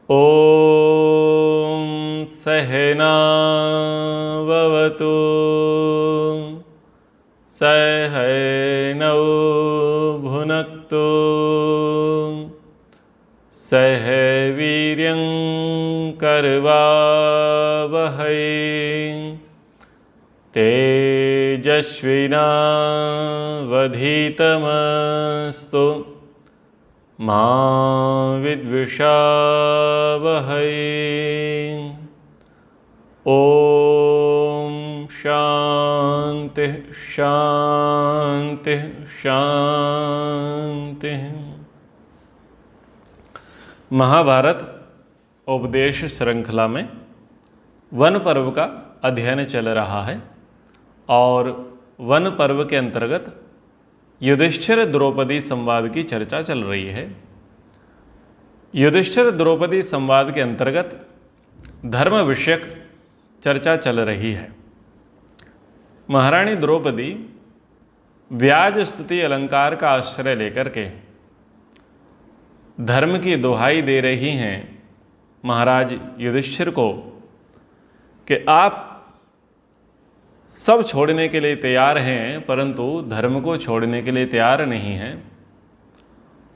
ॐ सहना भवतु सहनौ भुनक्तु सह वीर्यं करवावहै तेजस्विनावधीतमस्तु मा विद्विषावहै। ॐ शांति शांति शांति। महाभारत उपदेश श्रृंखला में वन पर्व का अध्ययन चल रहा है और वन पर्व के अंतर्गत युधिष्ठिर द्रौपदी संवाद की चर्चा चल रही है। युधिष्ठिर द्रौपदी संवाद के अंतर्गत धर्म विषयक चर्चा चल रही है। महारानी द्रौपदी व्याज स्तुति अलंकार का आश्रय लेकर के धर्म की दुहाई दे रही हैं महाराज युधिष्ठिर को कि आप सब छोड़ने के लिए तैयार हैं, परंतु धर्म को छोड़ने के लिए तैयार नहीं हैं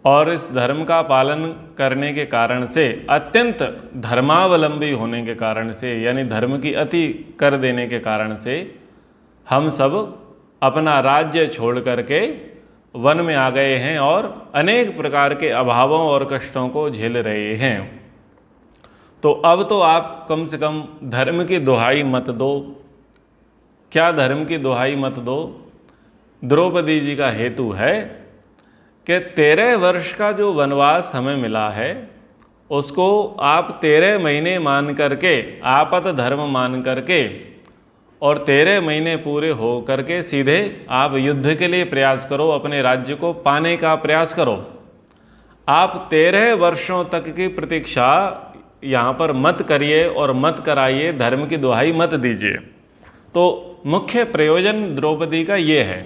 और इस धर्म का पालन करने के कारण से, अत्यंत धर्मावलंबी होने के कारण से, यानी धर्म की अति कर देने के कारण से हम सब अपना राज्य छोड़ करके वन में आ गए हैं और अनेक प्रकार के अभावों और कष्टों को झेल रहे हैं। तो अब तो आप कम से कम धर्म की दुहाई मत दो। क्या धर्म की दुहाई मत दो? द्रौपदी जी का हेतु है कि 13 वर्ष का जो वनवास हमें मिला है उसको आप 13 महीने मान करके, आपत धर्म मान करके, और 13 महीने पूरे हो करके सीधे आप युद्ध के लिए प्रयास करो, अपने राज्य को पाने का प्रयास करो। आप 13 वर्षों तक की प्रतीक्षा यहाँ पर मत करिए और मत कराइए, धर्म की दुहाई मत दीजिए। तो मुख्य प्रयोजन द्रौपदी का ये है,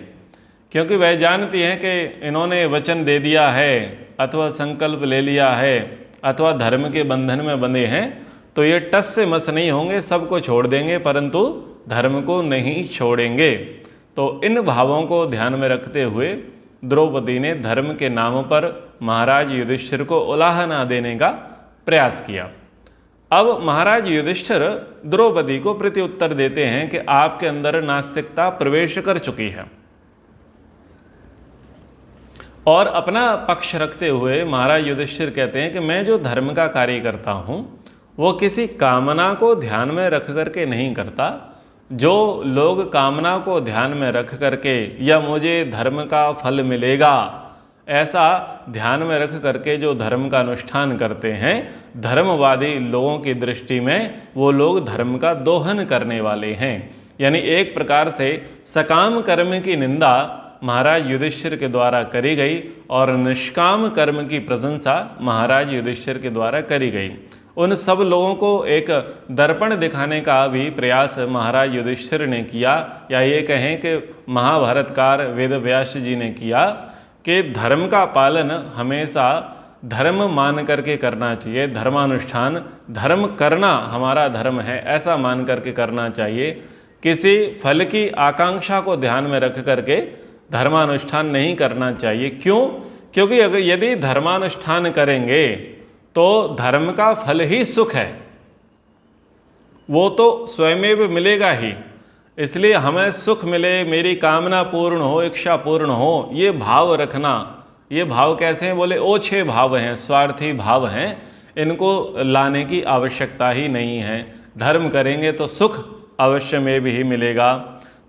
क्योंकि वह जानती हैं कि इन्होंने वचन दे दिया है अथवा संकल्प ले लिया है अथवा धर्म के बंधन में बंधे हैं, तो ये टस से मस नहीं होंगे, सबको छोड़ देंगे परंतु धर्म को नहीं छोड़ेंगे। तो इन भावों को ध्यान में रखते हुए द्रौपदी ने धर्म के नाम पर महाराज युधिष्ठिर को उलाहना देने का प्रयास किया। अब महाराज युधिष्ठिर द्रौपदी को प्रत्युत्तर देते हैं कि आपके अंदर नास्तिकता प्रवेश कर चुकी है, और अपना पक्ष रखते हुए महाराज युधिष्ठिर कहते हैं कि मैं जो धर्म का कार्य करता हूँ वो किसी कामना को ध्यान में रख करके नहीं करता। जो लोग कामना को ध्यान में रख करके या मुझे धर्म का फल मिलेगा ऐसा ध्यान में रख करके जो धर्म का अनुष्ठान करते हैं, धर्मवादी लोगों की दृष्टि में वो लोग धर्म का दोहन करने वाले हैं। यानी एक प्रकार से सकाम कर्म की निंदा महाराज युधिष्ठिर के द्वारा करी गई और निष्काम कर्म की प्रशंसा महाराज युधिष्ठिर के द्वारा करी गई। उन सब लोगों को एक दर्पण दिखाने का भी प्रयास महाराज युधिष्ठिर ने किया, या ये कहें कि महाभारतकार वेद व्यास जी ने किया कि धर्म का पालन हमेशा धर्म मान करके करना चाहिए। धर्मानुष्ठान, धर्म करना हमारा धर्म है ऐसा मान करके करना चाहिए। किसी फल की आकांक्षा को ध्यान में रख करके धर्मानुष्ठान नहीं करना चाहिए। क्यों? क्योंकि अगर यदि धर्मानुष्ठान करेंगे तो धर्म का फल ही सुख है, वो तो स्वयमेव मिलेगा ही। इसलिए हमें सुख मिले, मेरी कामना पूर्ण हो, इच्छा पूर्ण हो, ये भाव रखना। ये भाव कैसे हैं? बोले ओछे भाव हैं, स्वार्थी भाव हैं, इनको लाने की आवश्यकता ही नहीं है। धर्म करेंगे तो सुख अवश्य में भी मिलेगा।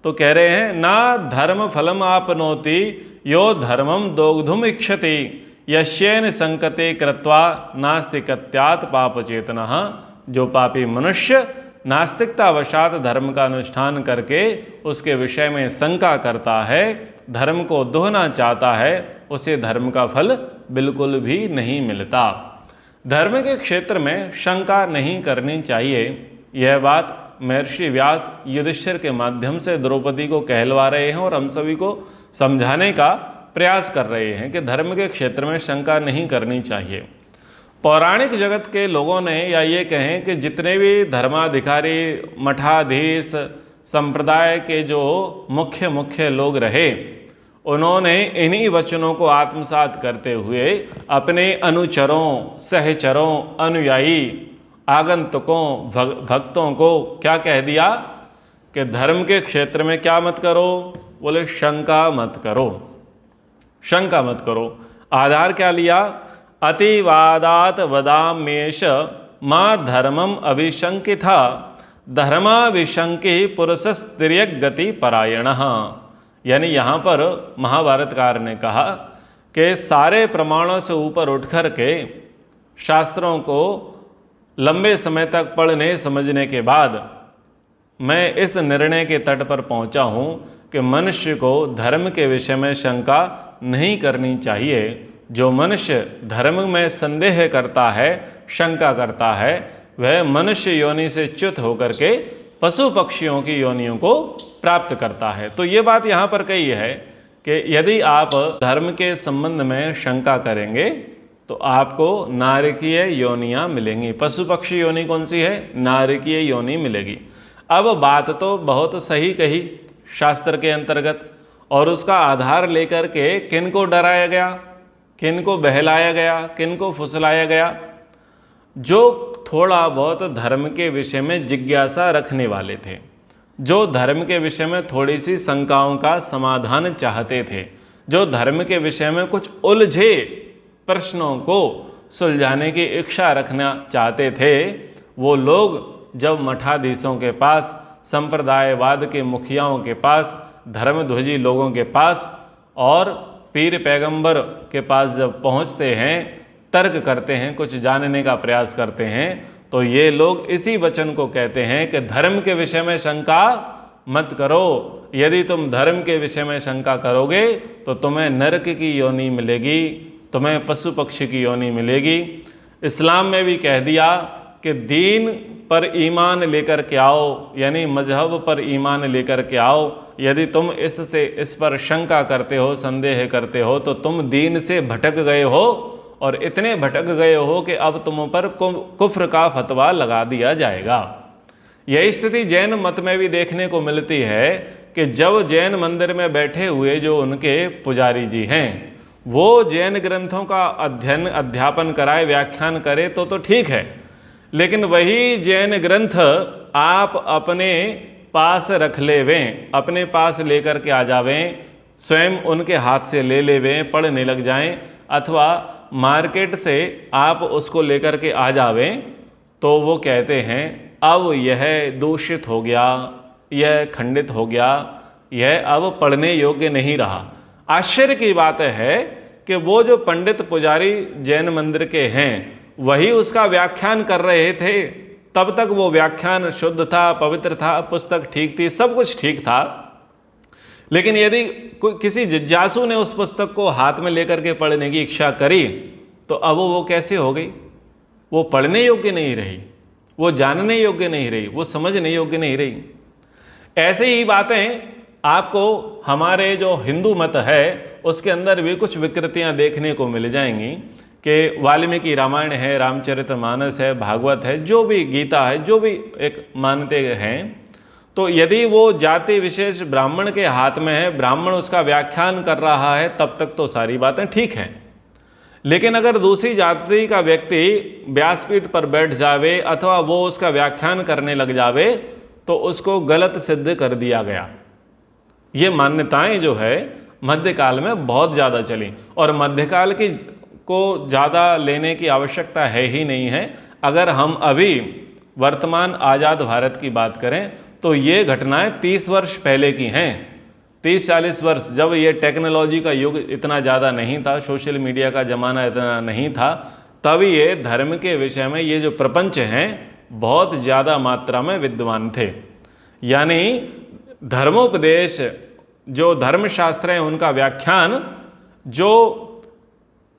तो कह रहे हैं ना धर्म फलम आपनोति यो धर्मम दोग्धुम इच्छति यश्येन संकते कृत्वा नास्तिकत्यात् पाप चेतनः। जो पापी मनुष्य नास्तिकतावशात धर्म का अनुष्ठान करके उसके विषय में शंका करता है, धर्म को दोहना चाहता है, उसे धर्म का फल बिल्कुल भी नहीं मिलता। धर्म के क्षेत्र में शंका नहीं करनी चाहिए। यह बात महर्षि व्यास युधिष्ठिर के माध्यम से द्रौपदी को कहलवा रहे हैं और हम सभी को समझाने का प्रयास कर रहे हैं कि धर्म के क्षेत्र में शंका नहीं करनी चाहिए। पौराणिक जगत के लोगों ने, या ये कहें कि जितने भी धर्माधिकारी, मठाधीश, संप्रदाय के जो मुख्य मुख्य लोग रहे, उन्होंने इन्हीं वचनों को आत्मसात करते हुए अपने अनुचरों, सहचरों, अनुयायी, आगंतुकों, भक्तों को क्या कह दिया कि धर्म के क्षेत्र में क्या मत करो? बोले शंका मत करो, शंका मत करो। आधार क्या लिया? अतिवादात वदाम्येष माँ धर्मम अभिशंकिता धर्माभिशंकी पुरुषस्तिर्यक गति परायणः। यानी यहाँ पर महाभारतकार ने कहा कि सारे प्रमाणों से ऊपर उठ कर के शास्त्रों को लंबे समय तक पढ़ने समझने के बाद मैं इस निर्णय के तट पर पहुँचा हूँ कि मनुष्य को धर्म के विषय में शंका नहीं करनी चाहिए। जो मनुष्य धर्म में संदेह करता है, शंका करता है, वह मनुष्य योनि से च्युत होकर के पशु पक्षियों की योनियों को प्राप्त करता है। तो ये बात यहाँ पर कही है कि यदि आप धर्म के संबंध में शंका करेंगे तो आपको नारकीय योनियाँ मिलेंगी। पशु पक्षी योनि कौन सी है? नारकीय योनि मिलेगी। अब बात तो बहुत सही कही शास्त्र के अंतर्गत, और उसका आधार लेकर के किन को डराया गया, किन को बहलाया गया, किन को फुसलाया गया? जो थोड़ा बहुत धर्म के विषय में जिज्ञासा रखने वाले थे, जो धर्म के विषय में थोड़ी सी शंकाओं का समाधान चाहते थे, जो धर्म के विषय में कुछ उलझे प्रश्नों को सुलझाने की इच्छा रखना चाहते थे, वो लोग जब मठाधीशों के पास, संप्रदायवाद के मुखियाओं के पास, धर्मध्वजी लोगों के पास और पीर पैगंबर के पास जब पहुंचते हैं, तर्क करते हैं, कुछ जानने का प्रयास करते हैं, तो ये लोग इसी वचन को कहते हैं कि धर्म के विषय में शंका मत करो। यदि तुम धर्म के विषय में शंका करोगे तो तुम्हें नरक की योनि मिलेगी, तुम्हें पशु पक्षी की योनि मिलेगी। इस्लाम में भी कह दिया कि दीन पर ईमान लेकर के आओ, यानी मजहब पर ईमान लेकर के आओ। यदि तुम इस पर शंका करते हो, संदेह करते हो, तो तुम दीन से भटक गए हो, और इतने भटक गए हो कि अब तुम पर कुफ्र का फतवा लगा दिया जाएगा। यही स्थिति जैन मत में भी देखने को मिलती है कि जब जैन मंदिर में बैठे हुए जो उनके पुजारी जी हैं, वो जैन ग्रंथों का अध्यापन कराए, व्याख्यान करे तो ठीक है, लेकिन वही जैन ग्रंथ आप अपने पास रख लेवें, अपने पास लेकर के आ जावें, स्वयं उनके हाथ से ले लेवें, पढ़ने लग जाएं, अथवा मार्केट से आप उसको लेकर के आ जावें, तो वो कहते हैं अब यह दूषित हो गया, यह खंडित हो गया, यह अब पढ़ने योग्य नहीं रहा। आश्चर्य की बात है कि वो जो पंडित पुजारी जैन मंदिर के हैं, वही उसका व्याख्यान कर रहे थे। तब तक वो व्याख्यान शुद्ध था, पवित्र था, पुस्तक ठीक थी, सब कुछ ठीक था। लेकिन यदि किसी जिज्ञासु ने उस पुस्तक को हाथ में लेकर के पढ़ने की इच्छा करी, तो अब वो कैसे हो गई? वो पढ़ने योग्य नहीं रही, वो जानने योग्य नहीं रही, वो समझने योग्य नहीं रही। ऐसे ही बातें आपको हमारे जो हिंदू मत है उसके अंदर भी कुछ विकृतियां देखने को मिल जाएंगी कि वाल्मीकि रामायण है, रामचरितमानस है, भागवत है, जो भी गीता है, जो भी एक मानते हैं, तो यदि वो जाति विशेष ब्राह्मण के हाथ में है, ब्राह्मण उसका व्याख्यान कर रहा है, तब तक तो सारी बातें ठीक हैं। लेकिन अगर दूसरी जाति का व्यक्ति व्यासपीठ पर बैठ जावे अथवा वो उसका व्याख्यान करने लग जावे, तो उसको गलत सिद्ध कर दिया गया। ये मान्यताएं जो है मध्यकाल में बहुत ज़्यादा चली, और मध्यकाल की को ज़्यादा लेने की आवश्यकता है ही नहीं है। अगर हम अभी वर्तमान आज़ाद भारत की बात करें तो ये घटनाएं 30 वर्ष पहले की हैं। 30-40 वर्ष, जब ये टेक्नोलॉजी का युग इतना ज़्यादा नहीं था, सोशल मीडिया का ज़माना इतना नहीं था, तब ये धर्म के विषय में ये जो प्रपंच हैं बहुत ज़्यादा मात्रा में विद्वान थे। यानी धर्मोपदेश, जो धर्मशास्त्र हैं उनका व्याख्यान जो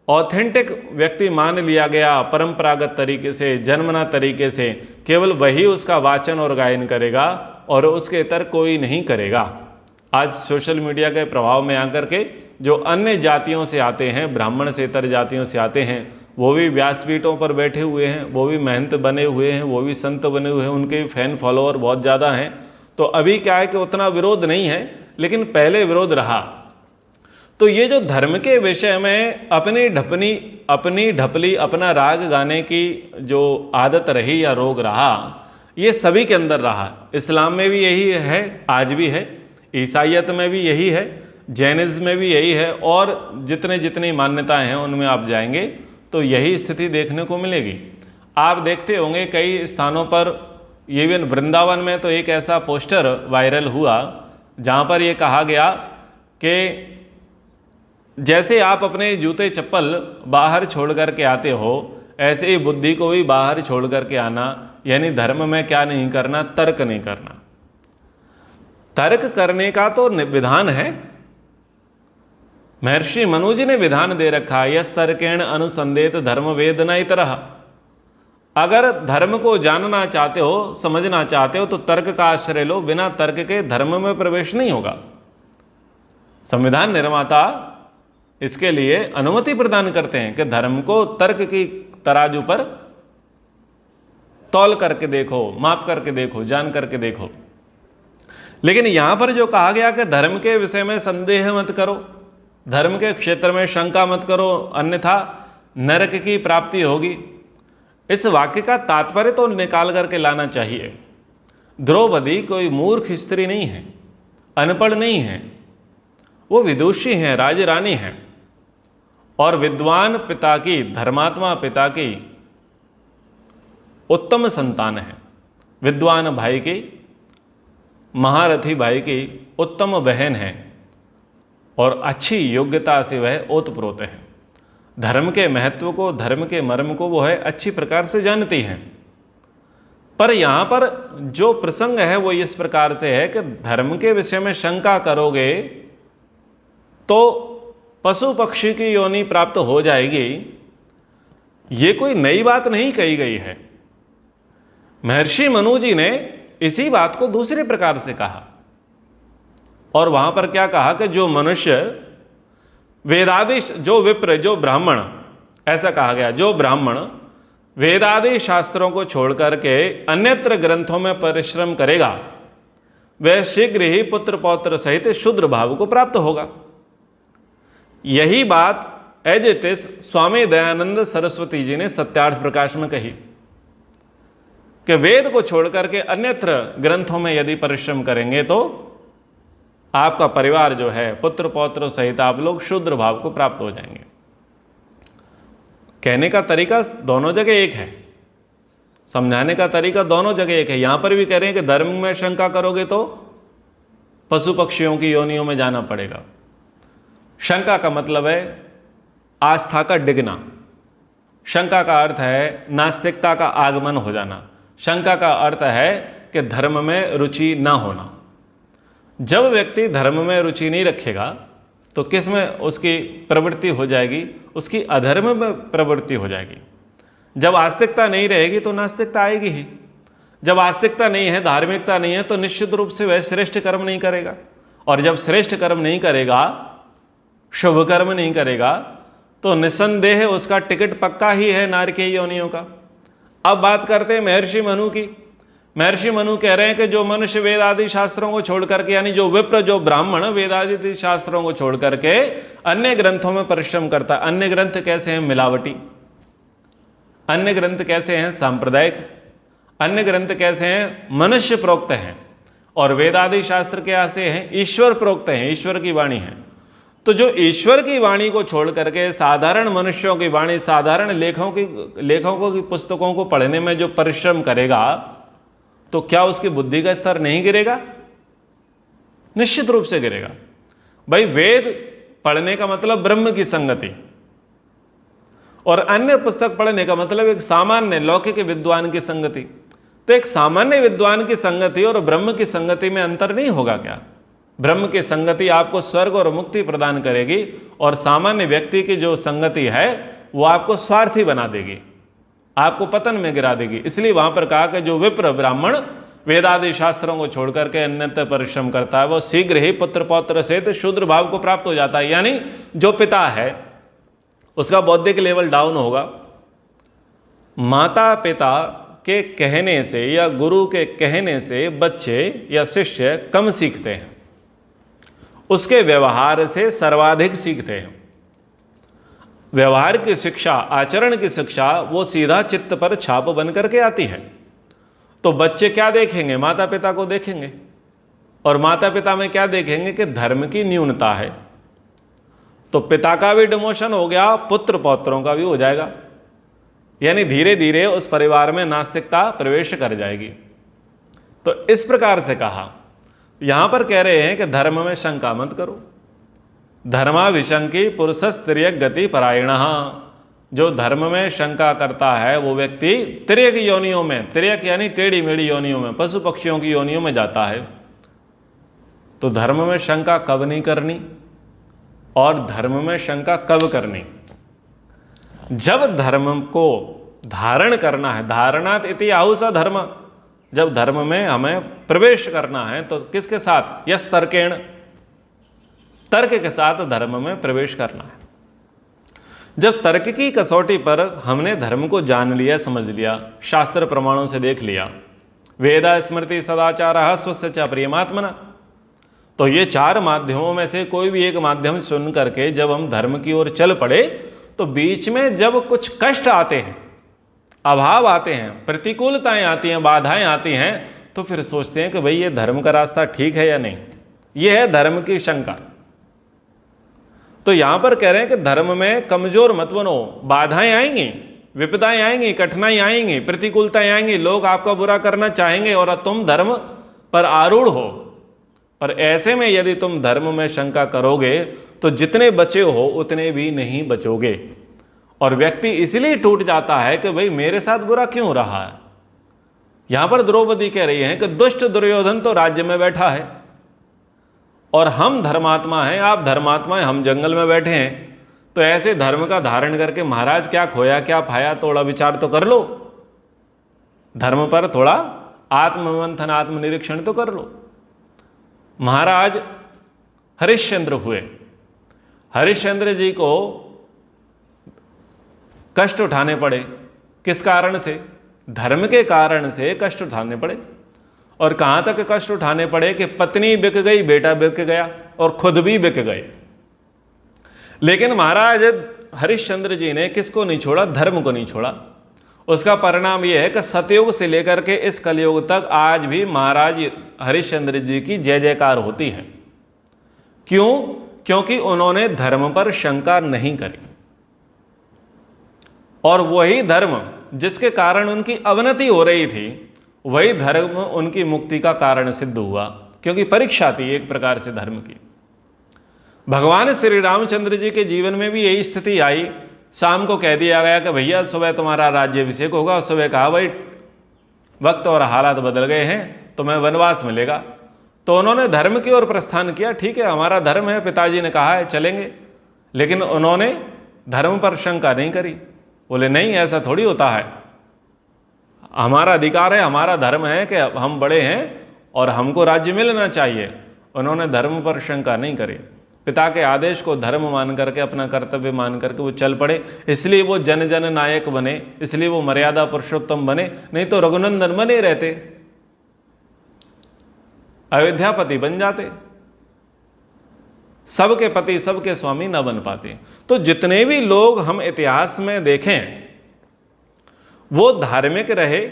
ऑथेंटिक व्यक्ति मान लिया गया, परंपरागत तरीके से, जन्मना तरीके से, केवल वही उसका वाचन और गायन करेगा और उसके इतर कोई नहीं करेगा। आज सोशल मीडिया के प्रभाव में आकर के जो अन्य जातियों से आते हैं, ब्राह्मण से इतर जातियों से आते हैं, वो भी व्यासपीठों पर बैठे हुए हैं, वो भी महंत बने हुए हैं, वो भी संत बने हुए हैं, उनके फैन फॉलोअर बहुत ज़्यादा हैं। तो अभी क्या है कि उतना विरोध नहीं है, लेकिन पहले विरोध रहा। तो ये जो धर्म के विषय में अपनी ढपली अपना राग गाने की जो आदत रही या रोग रहा, ये सभी के अंदर रहा। इस्लाम में भी यही है, आज भी है, ईसाइयत में भी यही है, जैनिज्म में भी यही है, और जितनी मान्यताएं हैं उनमें आप जाएंगे तो यही स्थिति देखने को मिलेगी। आप देखते होंगे कई स्थानों पर, इवन वृंदावन में तो एक ऐसा पोस्टर वायरल हुआ जहाँ पर ये कहा गया कि जैसे आप अपने जूते चप्पल बाहर छोड़ करके आते हो, ऐसे ही बुद्धि को भी बाहर छोड़ करके आना, यानी धर्म में क्या नहीं करना, तर्क नहीं करना। तर्क करने का तो विधान है, महर्षि मनु जी ने विधान दे रखा है, यस तर्केण अनुसंधेत धर्म वेदना इतरह। अगर धर्म को जानना चाहते हो, समझना चाहते हो, तो तर्क का आश्रय लो, बिना तर्क के धर्म में प्रवेश नहीं होगा। संविधान निर्माता इसके लिए अनुमति प्रदान करते हैं कि धर्म को तर्क की तराजू पर तौल करके देखो, माप करके देखो, जान करके देखो। लेकिन यहां पर जो कहा गया कि धर्म के विषय में संदेह मत करो, धर्म के क्षेत्र में शंका मत करो, अन्यथा नरक की प्राप्ति होगी, इस वाक्य का तात्पर्य तो निकाल करके लाना चाहिए। द्रौपदी कोई मूर्ख स्त्री नहीं है, अनपढ़ नहीं है, वो विदुषी हैं, राजरानी हैं, और विद्वान पिता की, धर्मात्मा पिता की उत्तम संतान है। विद्वान भाई की, महारथी भाई की उत्तम बहन है, और अच्छी योग्यता से वह ओतप्रोत है। धर्म के महत्व को, धर्म के मर्म को वो है अच्छी प्रकार से जानती हैं। पर यहाँ पर जो प्रसंग है वो इस प्रकार से है कि धर्म के विषय में शंका करोगे तो पशु पक्षी की योनि प्राप्त हो जाएगी। ये कोई नई बात नहीं कही गई है। महर्षि मनु जी ने इसी बात को दूसरे प्रकार से कहा, और वहां पर क्या कहा कि जो मनुष्य वेदादि, जो विप्र, जो ब्राह्मण, ऐसा कहा गया, जो ब्राह्मण वेदादि शास्त्रों को छोड़ करके अन्यत्र ग्रंथों में परिश्रम करेगा, वह शीघ्र ही पुत्र पौत्र सहित शूद्र भाव को प्राप्त होगा। यही बात as it is Swami Dayanand Saraswati ji ने सत्यार्थ प्रकाश में कही कि वेद को छोड़ करके अन्यत्र ग्रंथों में यदि परिश्रम करेंगे तो आपका परिवार जो है, पुत्र पौत्र सहित आप लोग शूद्र भाव को प्राप्त हो जाएंगे। कहने का तरीका दोनों जगह एक है, समझाने का तरीका दोनों जगह एक है। यहां पर भी कह रहे हैं कि धर्म में शंका करोगे तो पशु पक्षियों की योनियों में जाना पड़ेगा। शंका का मतलब है आस्था का डिगना, शंका का अर्थ है नास्तिकता का आगमन हो जाना, शंका का अर्थ है कि धर्म में रुचि ना होना। जब व्यक्ति धर्म में रुचि नहीं रखेगा तो किस में उसकी प्रवृत्ति हो जाएगी, उसकी अधर्म में प्रवृत्ति हो जाएगी। जब आस्तिकता नहीं रहेगी तो नास्तिकता आएगी ही। जब आस्तिकता नहीं है, धार्मिकता नहीं है, तो निश्चित रूप से वह श्रेष्ठ कर्म नहीं करेगा, और जब श्रेष्ठ कर्म नहीं करेगा, शुभ कर्म नहीं करेगा, तो निसंदेह उसका टिकट पक्का ही है नारकीय योनियों का। अब बात करते हैं महर्षि मनु की। महर्षि मनु कह रहे हैं कि जो मनुष्य वेद आदि शास्त्रों को छोड़ करके, यानी जो विप्र, जो ब्राह्मण वेद आदि शास्त्रों को छोड़ करके अन्य ग्रंथों में परिश्रम करता है। अन्य ग्रंथ कैसे हैं? मिलावटी। अन्य ग्रंथ कैसे हैं? सांप्रदायिक। अन्य ग्रंथ कैसे हैं? मनुष्य प्रोक्त हैं। और वेद आदि शास्त्र कैसे हैं? ईश्वर प्रोक्त हैं, ईश्वर की वाणी है। तो जो ईश्वर की वाणी को छोड़ करके साधारण मनुष्यों की वाणी, साधारण लेखकों की पुस्तकों को पढ़ने में जो परिश्रम करेगा, तो क्या उसकी बुद्धि का स्तर नहीं गिरेगा? निश्चित रूप से गिरेगा। भाई, वेद पढ़ने का मतलब ब्रह्म की संगति, और अन्य पुस्तक पढ़ने का मतलब एक सामान्य लौकिक विद्वान की संगति। तो एक सामान्य विद्वान की संगति और ब्रह्म की संगति में अंतर नहीं होगा क्या? ब्रह्म की संगति आपको स्वर्ग और मुक्ति प्रदान करेगी, और सामान्य व्यक्ति की जो संगति है वो आपको स्वार्थी बना देगी, आपको पतन में गिरा देगी। इसलिए वहां पर कहा कि जो विप्र ब्राह्मण वेदादि शास्त्रों को छोड़ करके अन्यत्र परिश्रम करता है, वो शीघ्र ही पुत्र पौत्र सहित शूद्र भाव को प्राप्त हो जाता है। यानी जो पिता है उसका बौद्धिक लेवल डाउन होगा, माता पिता के कहने से या गुरु के कहने से बच्चे या शिष्य कम सीखते हैं, उसके व्यवहार से सर्वाधिक सीखते हैं। व्यवहार की शिक्षा, आचरण की शिक्षा वो सीधा चित्त पर छाप बन करके आती है। तो बच्चे क्या देखेंगे? माता पिता को देखेंगे, और माता पिता में क्या देखेंगे कि धर्म की न्यूनता है। तो पिता का भी डिमोशन हो गया, पुत्र पौत्रों का भी हो जाएगा, यानी धीरे धीरे उस परिवार में नास्तिकता प्रवेश कर जाएगी। तो इस प्रकार से कहा, यहां पर कह रहे हैं कि धर्म में शंका मत करो। धर्माभिशंकी पुरुषस् तिर्यक गति परायणः, जो धर्म में शंका करता है वो व्यक्ति तिर्यक योनियों में, तिर्यक यानी टेढ़ी मेढ़ी योनियों में, पशु पक्षियों की योनियों में जाता है। तो धर्म में शंका कब नहीं करनी और धर्म में शंका कब करनी? जब धर्म को धारण करना है, धारणात इति आहुसा धर्म, जब धर्म में हमें प्रवेश करना है तो किसके साथ? यस तर्केण, तर्क के साथ धर्म में प्रवेश करना है। जब तर्क की कसौटी पर हमने धर्म को जान लिया, समझ लिया, शास्त्र प्रमाणों से देख लिया, वेदा स्मृति सदाचार स्वस्य च प्रियमात्मना, तो ये चार माध्यमों में से कोई भी एक माध्यम सुन करके जब हम धर्म की ओर चल पड़े तो बीच में जब कुछ कष्ट आते हैं, अभाव आते हैं, प्रतिकूलताएं आती हैं, बाधाएं आती हैं, तो फिर सोचते हैं कि भाई ये धर्म का रास्ता ठीक है या नहीं। ये है धर्म की शंका। तो यहां पर कह रहे हैं कि धर्म में कमजोर मत बनो। बाधाएं आएंगी, विपदाएं आएंगी, कठिनाई आएंगी, प्रतिकूलताएं आएंगी, लोग आपका बुरा करना चाहेंगे और तुम धर्म पर आरूढ़ हो। पर ऐसे में यदि तुम धर्म में शंका करोगे तो जितने बचे हो उतने भी नहीं बचोगे, और व्यक्ति इसलिए टूट जाता है कि भाई मेरे साथ बुरा क्यों हो रहा है। यहां पर द्रौपदी कह रही है कि दुष्ट दुर्योधन तो राज्य में बैठा है और हम धर्मात्मा हैं, आप धर्मात्मा हैं, हम जंगल में बैठे हैं। तो ऐसे धर्म का धारण करके महाराज क्या खोया क्या पाया, थोड़ा विचार तो कर लो, धर्म पर थोड़ा आत्ममंथन, आत्मनिरीक्षण तो कर लो। महाराज हरिश्चंद्र हुए, हरिश्चंद्र जी को कष्ट उठाने पड़े। किस कारण से? धर्म के कारण से कष्ट उठाने पड़े। और कहां तक कष्ट उठाने पड़े कि पत्नी बिक गई, बेटा बिक गया और खुद भी बिक गए। लेकिन महाराज हरिश्चंद्र जी ने किसको नहीं छोड़ा? धर्म को नहीं छोड़ा। उसका परिणाम यह है कि सतयुग से लेकर के इस कलयुग तक आज भी महाराज हरिश्चंद्र जी की जय जयकार होती है। क्यों? क्योंकि उन्होंने धर्म पर शंका नहीं करी, और वही धर्म जिसके कारण उनकी अवनति हो रही थी, वही धर्म उनकी मुक्ति का कारण सिद्ध हुआ। क्योंकि परीक्षा थी एक प्रकार से धर्म की। भगवान श्री रामचंद्र जी के जीवन में भी यही स्थिति आई। शाम को कह दिया गया कि भैया सुबह तुम्हारा राज्याभिषेक होगा। सुबह कहा भाई वक्त और हालात बदल गए हैं, तुम्हें वनवास मिलेगा। तो उन्होंने धर्म की ओर प्रस्थान किया। ठीक है, हमारा धर्म है, पिताजी ने कहा है चलेंगे। लेकिन उन्होंने धर्म पर शंका नहीं करी। बोले नहीं, ऐसा थोड़ी होता है, हमारा अधिकार है, हमारा धर्म है कि हम बड़े हैं और हमको राज्य मिलना चाहिए। उन्होंने धर्म पर शंका नहीं करी। पिता के आदेश को धर्म मान करके, अपना कर्तव्य मान करके वो चल पड़े। इसलिए वो जन जन नायक बने, इसलिए वो मर्यादा पुरुषोत्तम बने, नहीं तो रघुनंदन बने रहते, अयोध्यापति बन जाते, सबके पति सबके स्वामी न बन पाते। तो जितने भी लोग हम इतिहास में देखें वो धार्मिक रहे,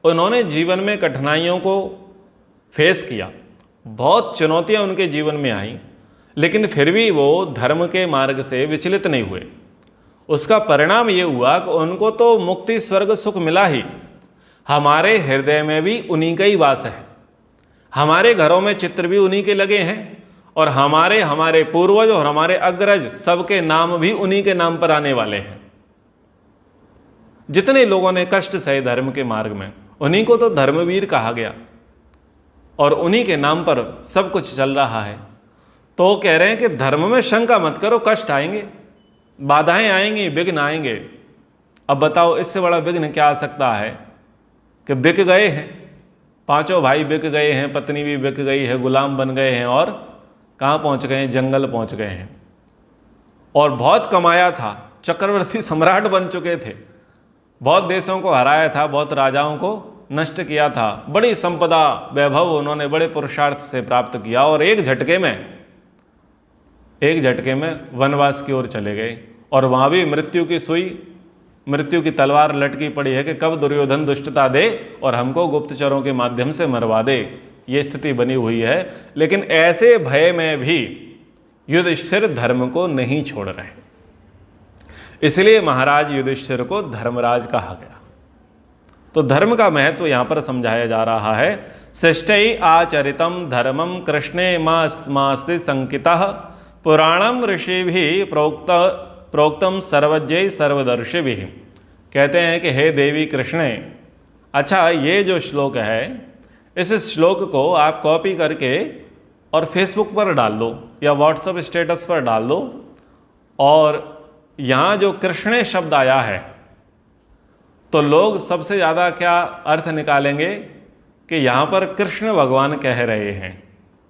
उन्होंने जीवन में कठिनाइयों को फेस किया, बहुत चुनौतियां उनके जीवन में आई, लेकिन फिर भी वो धर्म के मार्ग से विचलित नहीं हुए। उसका परिणाम ये हुआ कि उनको तो मुक्ति स्वर्ग सुख मिला ही, हमारे हृदय में भी उन्हीं का ही वास है, हमारे घरों में चित्र भी उन्हीं के लगे हैं, और हमारे पूर्वज और हमारे अग्रज सबके नाम भी उन्हीं के नाम पर आने वाले हैं। जितने लोगों ने कष्ट सहे धर्म के मार्ग में, उन्हीं को तो धर्मवीर कहा गया, और उन्हीं के नाम पर सब कुछ चल रहा है। तो वो कह रहे हैं कि धर्म में शंका मत करो, कष्ट आएंगे, बाधाएं आएंगी, विघ्न आएंगे। अब बताओ इससे बड़ा विघ्न क्या आ सकता है कि बिक गए हैं, पांचों भाई बिक गए हैं, पत्नी भी बिक गई है, गुलाम बन गए हैं, और कहाँ पहुँच गए हैं? जंगल पहुँच गए हैं। और बहुत कमाया था, चक्रवर्ती सम्राट बन चुके थे, बहुत देशों को हराया था, बहुत राजाओं को नष्ट किया था, बड़ी संपदा वैभव उन्होंने बड़े पुरुषार्थ से प्राप्त किया और एक झटके में वनवास की ओर चले गए। और वहाँ भी मृत्यु की सुई, मृत्यु की तलवार लटकी पड़ी है कि कब दुर्योधन दुष्टता दे और हमको गुप्तचरों के माध्यम से मरवा दे, ये स्थिति बनी हुई है। लेकिन ऐसे भय में भी युधिष्ठिर धर्म को नहीं छोड़ रहे, इसलिए महाराज युधिष्ठिर को धर्मराज कहा गया। तो धर्म का महत्व यहां पर समझाया जा रहा है। शिष्टै आचरितम धर्मम कृष्णे मास्ति संकितः पुराणम ऋषिभिः प्रोक्तम सर्वज्ञ सर्वदर्शिभिः। कहते हैं कि हे देवी कृष्णे, अच्छा ये जो श्लोक है, इस श्लोक को आप कॉपी करके और फेसबुक पर डाल दो या व्हाट्सएप स्टेटस पर डाल दो, और यहाँ जो कृष्णे शब्द आया है तो लोग सबसे ज़्यादा क्या अर्थ निकालेंगे कि यहाँ पर कृष्ण भगवान कह रहे हैं,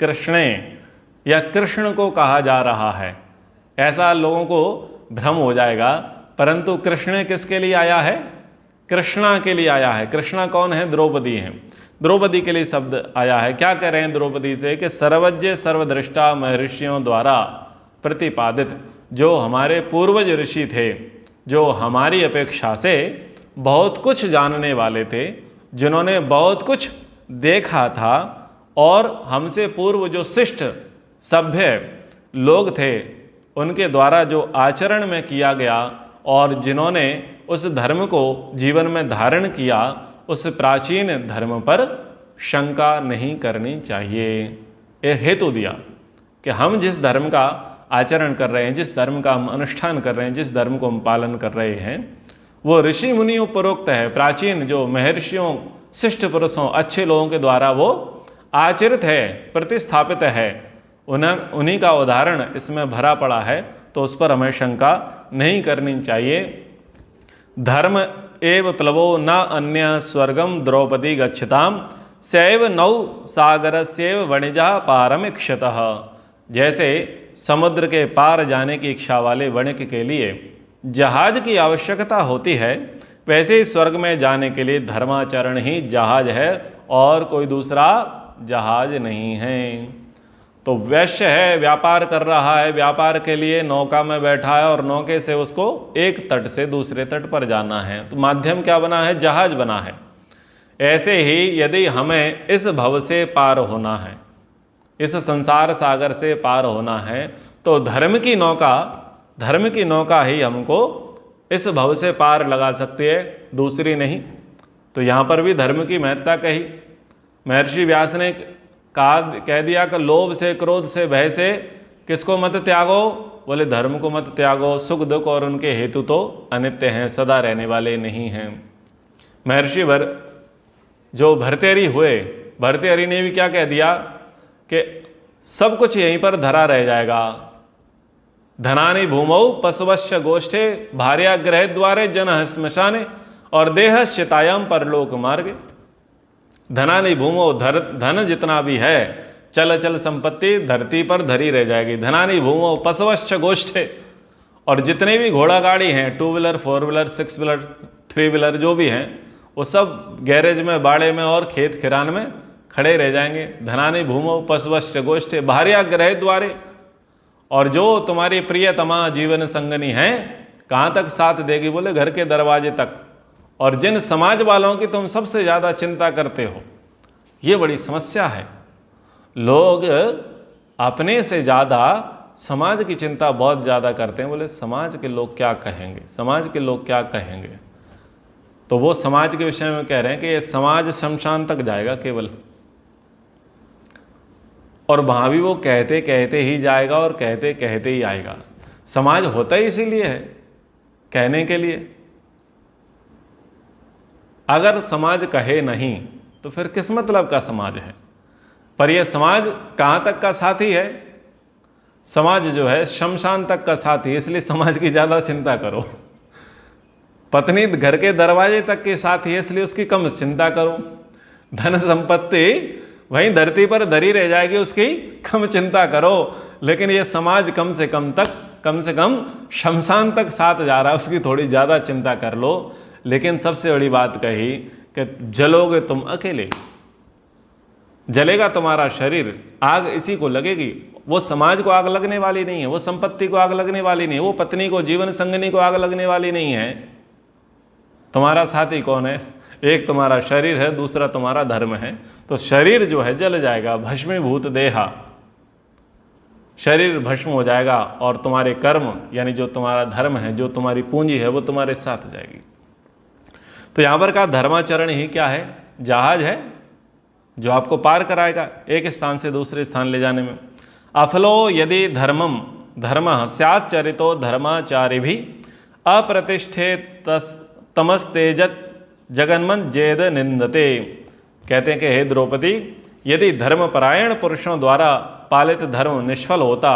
कृष्णे या कृष्ण को कहा जा रहा है, ऐसा लोगों को भ्रम हो जाएगा। परंतु कृष्ण किसके लिए आया है? कृष्णा के लिए आया है। कृष्णा कौन है? द्रौपदी हैं। द्रौपदी के लिए शब्द आया है। क्या कह रहे हैं द्रौपदी से कि सर्वज्ञ सर्वदृष्टा महर्षियों द्वारा प्रतिपादित जो हमारे पूर्वज ऋषि थे, जो हमारी अपेक्षा से बहुत कुछ जानने वाले थे, जिन्होंने बहुत कुछ देखा था, और हमसे पूर्व जो शिष्ट सभ्य लोग थे उनके द्वारा जो आचरण में किया गया और जिन्होंने उस धर्म को जीवन में धारण किया, उस प्राचीन धर्म पर शंका नहीं करनी चाहिए। एक हेतु दिया कि हम जिस धर्म का आचरण कर रहे हैं, जिस धर्म का हम अनुष्ठान कर रहे हैं, जिस धर्म को हम पालन कर रहे हैं, वो ऋषि मुनियों उपरोक्त है, प्राचीन जो महर्षियों, शिष्ट पुरुषों, अच्छे लोगों के द्वारा वो आचरित है, प्रतिस्थापित है, उन्हीं का उदाहरण इसमें भरा पड़ा है, तो उस पर हमें शंका नहीं करनी चाहिए। धर्म एव प्लवो न अन्य स्वर्गम द्रौपदी गच्छताम सैव नौ सागरस्यैव वणिजा पारमिक्षतः। जैसे समुद्र के पार जाने की इच्छा वाले वणिक के लिए जहाज की आवश्यकता होती है, वैसे ही स्वर्ग में जाने के लिए धर्माचरण ही जहाज है और कोई दूसरा जहाज नहीं है। तो वैश्य है, व्यापार कर रहा है, व्यापार के लिए नौका में बैठा है और नौके से उसको एक तट से दूसरे तट पर जाना है, तो माध्यम क्या बना है? जहाज बना है। ऐसे ही यदि हमें इस भव से पार होना है, इस संसार सागर से पार होना है, तो धर्म की नौका ही हमको इस भव से पार लगा सकती है, दूसरी नहीं। तो यहाँ पर भी धर्म की महत्ता कही। महर्षि व्यास ने कह दिया कि लोभ से, क्रोध से, भय से किसको मत त्यागो? बोले धर्म को मत त्यागो। सुख दुख और उनके हेतु तो अनित्य हैं, सदा रहने वाले नहीं हैं। महर्षि जो भर्तृहरि हुए, भर्तृहरि ने भी क्या कह दिया कि सब कुछ यहीं पर धरा रह जाएगा। धनानि भूमौ पशवश्य गोष्ठे भार्या गृह द्वारे जन श्मशाने और देह शितायाम परलोक मार्गे। धनानि भूमौ, धन जितना भी है, चल चल संपत्ति धरती पर धरी रह जाएगी। धनानि भूमौ पशवश्य गोष्ठे, और जितने भी घोड़ा गाड़ी हैं, 2 व्हीलर 4 व्हीलर 6 व्हीलर 3 व्हीलर जो भी हैं, वो सब गैरेज में, बाड़े में और खेत खिरान में खड़े रह जाएंगे। धनानि भूमौ पशवश्य गोष्ठे भार्या गृह द्वारे, और जो तुम्हारी प्रियतमा जीवन संगनी है कहाँ तक साथ देगी? बोले घर के दरवाजे तक। और जिन समाज वालों की तुम सबसे ज़्यादा चिंता करते हो, ये बड़ी समस्या है। लोग अपने से ज़्यादा समाज की चिंता बहुत ज़्यादा करते हैं। बोले समाज के लोग क्या कहेंगे, समाज के लोग क्या कहेंगे। तो वो समाज के विषय में कह रहे हैं कि ये समाज शमशान तक जाएगा केवल, और वहाँ भी वो कहते कहते ही जाएगा और कहते कहते ही आएगा। समाज होता ही इसीलिए है, कहने के लिए। अगर समाज कहे नहीं तो फिर किस मतलब का समाज है? पर यह समाज कहाँ तक का साथी है? समाज जो है शमशान तक का साथी, इसलिए समाज की ज़्यादा चिंता करो। पत्नी घर के दरवाजे तक के साथी है, इसलिए उसकी कम चिंता करो। धन संपत्ति वहीं धरती पर धरी रह जाएगी, उसकी कम चिंता करो। लेकिन ये समाज कम से कम शमशान तक साथ जा रहा है, उसकी थोड़ी ज़्यादा चिंता कर लो। लेकिन सबसे बड़ी बात कही कि जलोगे तुम अकेले, जलेगा तुम्हारा शरीर, आग इसी को लगेगी। वो समाज को आग लगने वाली नहीं है, वो संपत्ति को आग लगने वाली नहीं है, वो पत्नी को, जीवन संगनी को आग लगने वाली नहीं है। तुम्हारा साथी कौन है? एक तुम्हारा शरीर है, दूसरा तुम्हारा धर्म है। तो शरीर जो है जल जाएगा, भस्मीभूत देहा, शरीर भस्म हो जाएगा और तुम्हारे कर्म यानी जो तुम्हारा धर्म है, जो तुम्हारी पूंजी है, वो तुम्हारे साथ जाएगी। तो यहाँ पर का धर्माचरण ही क्या है? जहाज है जो आपको पार कराएगा एक स्थान से दूसरे स्थान ले जाने में। अफलो यदि धर्मम धर्म स्यात् चरितो धर्माचार्य भी अप्रतिष्ठे तमस्तेजत जगन्मन जेद निंदते। कहते हैं कि हे द्रौपदी, यदि धर्मपरायण पुरुषों द्वारा पालित धर्म निष्फल होता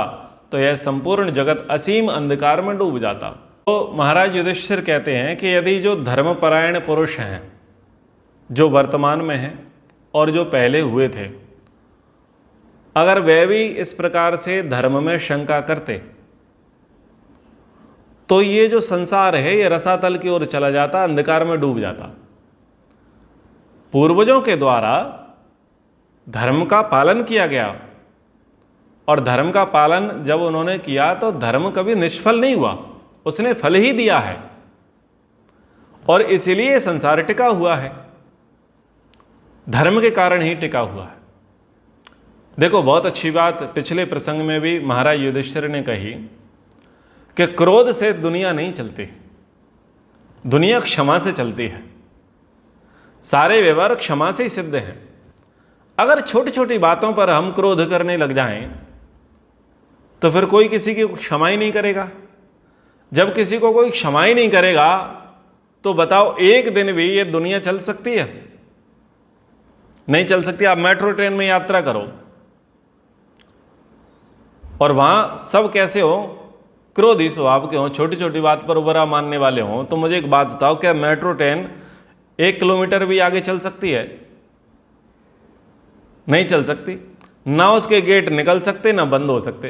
तो यह संपूर्ण जगत असीम अंधकार में डूब जाता। तो महाराज युधिष्ठिर कहते हैं कि यदि जो धर्मपरायण पुरुष हैं, जो वर्तमान में हैं और जो पहले हुए थे, अगर वे भी इस प्रकार से धर्म में शंका करते तो ये जो संसार है ये रसातल की ओर चला जाता, अंधकार में डूब जाता। पूर्वजों के द्वारा धर्म का पालन किया गया और धर्म का पालन जब उन्होंने किया तो धर्म कभी निष्फल नहीं हुआ, उसने फल ही दिया है और इसीलिए संसार टिका हुआ है, धर्म के कारण ही टिका हुआ है। देखो, बहुत अच्छी बात पिछले प्रसंग में भी महाराज युधिष्ठिर ने कही कि क्रोध से दुनिया नहीं चलती, दुनिया क्षमा से चलती है। सारे व्यवहार क्षमा से ही सिद्ध हैं। अगर छोटी छोटी बातों पर हम क्रोध करने लग जाएं तो फिर कोई किसी की क्षमा ही नहीं करेगा। जब किसी को कोई क्षमा ही नहीं करेगा तो बताओ एक दिन भी ये दुनिया चल सकती है? नहीं चल सकती। आप मेट्रो ट्रेन में यात्रा करो और वहां सब कैसे हो? क्रोधी स्वभाव के हों, छोटी छोटी बात पर बुरा मानने वाले हों। तो मुझे एक बात बताओ, क्या मेट्रो ट्रेन 1 किलोमीटर भी आगे चल सकती है? नहीं चल सकती। ना उसके गेट निकल सकते ना बंद हो सकते,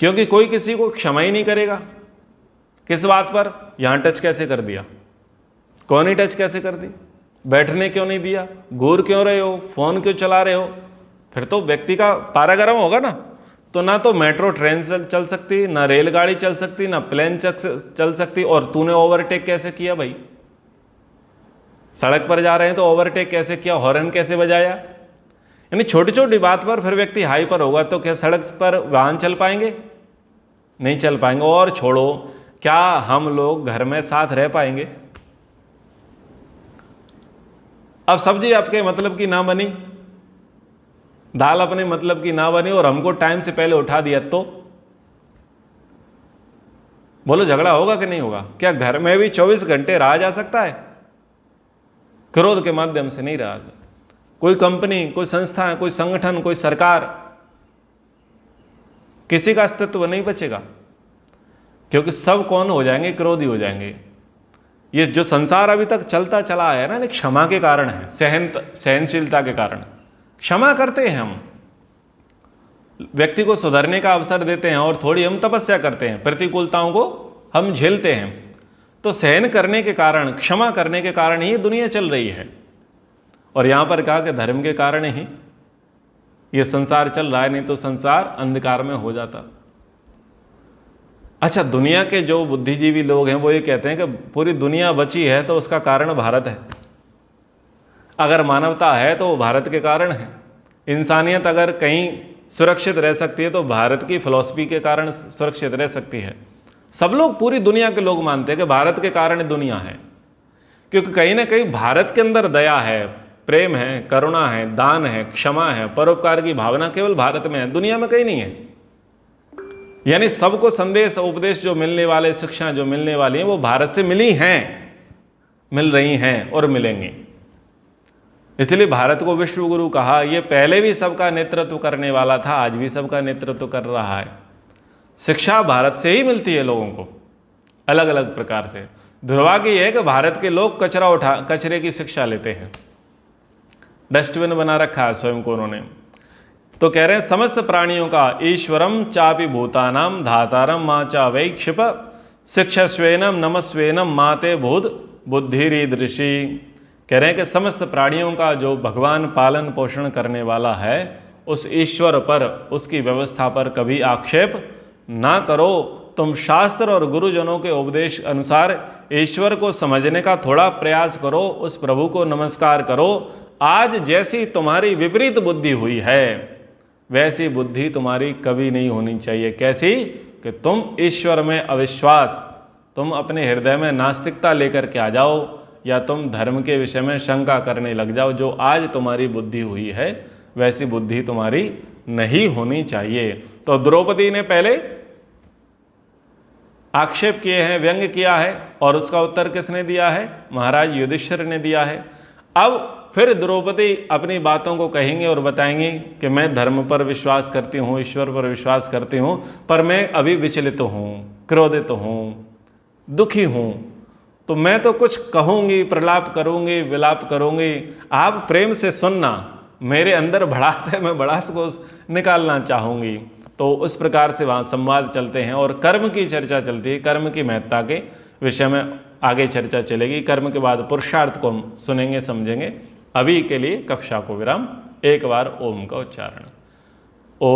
क्योंकि कोई किसी को क्षमा ही नहीं करेगा। किस बात पर? यहां टच कैसे कर दिया, कौन ही टच कैसे कर दी, बैठने क्यों नहीं दिया, घूर क्यों रहे हो, फोन क्यों चला रहे हो? फिर तो व्यक्ति का पारा गर्म होगा ना। तो ना तो मेट्रो ट्रेन चल सकती, ना रेलगाड़ी चल सकती, ना प्लेन चल सकती। और तूने ओवरटेक कैसे किया भाई? सड़क पर जा रहे हैं तो ओवरटेक कैसे किया, हॉर्न कैसे बजाया? यानी छोटी छोटी बात पर फिर व्यक्ति हाई पर होगा तो क्या सड़क पर वाहन चल पाएंगे? नहीं चल पाएंगे। और छोड़ो, क्या हम लोग घर में साथ रह पाएंगे? अब सब्जी आपके मतलब की ना बनी, दाल अपने मतलब की ना बनी और हमको टाइम से पहले उठा दिया तो बोलो झगड़ा होगा कि नहीं होगा? क्या घर में भी 24 घंटे रहा जा सकता है? क्रोध के माध्यम से नहीं रहा। कोई कंपनी, कोई संस्था, कोई संगठन, कोई सरकार, किसी का अस्तित्व नहीं बचेगा, क्योंकि सब कौन हो जाएंगे? क्रोधी हो जाएंगे। ये जो संसार अभी तक चलता चला है ना, क्षमा के कारण है, सहनशीलता के कारण। क्षमा करते हैं हम, व्यक्ति को सुधरने का अवसर देते हैं और थोड़ी हम तपस्या करते हैं, प्रतिकूलताओं को हम झेलते हैं। तो सहन करने के कारण, क्षमा करने के कारण ही दुनिया चल रही है। और यहां पर कहा कि धर्म के कारण ही ये संसार चल रहा है, नहीं तो संसार अंधकार में हो जाता। अच्छा, दुनिया के जो बुद्धिजीवी लोग हैं वो ये कहते हैं कि पूरी दुनिया बची है तो उसका कारण भारत है। अगर मानवता है तो वो भारत के कारण है। इंसानियत अगर कहीं सुरक्षित रह सकती है तो भारत की फिलॉसफी के कारण सुरक्षित रह सकती है। सब लोग, पूरी दुनिया के लोग मानते हैं कि भारत के कारण दुनिया है, क्योंकि कहीं ना कहीं भारत के अंदर दया है, प्रेम है, करुणा है, दान है, क्षमा है, परोपकार की भावना केवल भारत में है, दुनिया में कहीं नहीं है। यानी सबको संदेश उपदेश जो मिलने वाले, शिक्षा जो मिलने वाली है वो भारत से मिली हैं, मिल रही हैं और मिलेंगी। इसलिए भारत को विश्व गुरु कहा। ये पहले भी सबका नेतृत्व करने वाला था, आज भी सबका नेतृत्व कर रहा है। शिक्षा भारत से ही मिलती है लोगों को, अलग अलग प्रकार से। दुर्भाग्य यह है कि भारत के लोग कचरे की शिक्षा लेते हैं। डस्टबिन बना रखा है स्वयं को उन्होंने। तो कह रहे हैं समस्त प्राणियों का ईश्वरम चापि भूतानाम धातारम मां चा वै क्षिप शिक्षस्वेनम नमस्वेनम माते भूत बुद्धिरीदृषि। कह रहे हैं कि समस्त प्राणियों का जो भगवान पालन पोषण करने वाला है उस ईश्वर पर, उसकी व्यवस्था पर कभी आक्षेप ना करो। तुम शास्त्र और गुरुजनों के उपदेश अनुसार ईश्वर को समझने का थोड़ा प्रयास करो, उस प्रभु को नमस्कार करो। आज जैसी तुम्हारी विपरीत बुद्धि हुई है वैसी बुद्धि तुम्हारी कभी नहीं होनी चाहिए। कैसी? कि तुम ईश्वर में अविश्वास, तुम अपने हृदय में नास्तिकता लेकर के आ जाओ, या तुम धर्म के विषय में शंका करने लग जाओ। जो आज तुम्हारी बुद्धि हुई है वैसी बुद्धि तुम्हारी नहीं होनी चाहिए। तो द्रौपदी ने पहले आक्षेप किए हैं, व्यंग किया है, और उसका उत्तर किसने दिया है? महाराज युधिष्ठिर ने दिया है। अब फिर द्रौपदी अपनी बातों को कहेंगे और बताएंगे कि मैं धर्म पर विश्वास करती हूँ, ईश्वर पर विश्वास करती हूँ, पर मैं अभी विचलित हूँ, क्रोधित हूँ, दुखी हूँ। तो मैं तो कुछ कहूँगी, प्रलाप करूँगी, विलाप करूँगी, आप प्रेम से सुनना। मेरे अंदर भड़ास है, मैं भड़ास को निकालना चाहूँगी। तो उस प्रकार से वहाँ संवाद चलते हैं और कर्म की चर्चा चलती है। कर्म की महत्ता के विषय में आगे चर्चा चलेगी। कर्म के बाद पुरुषार्थ को हम सुनेंगे, समझेंगे। अभी के लिए कक्षा को विराम। एक बार ओम का उच्चारण। ओ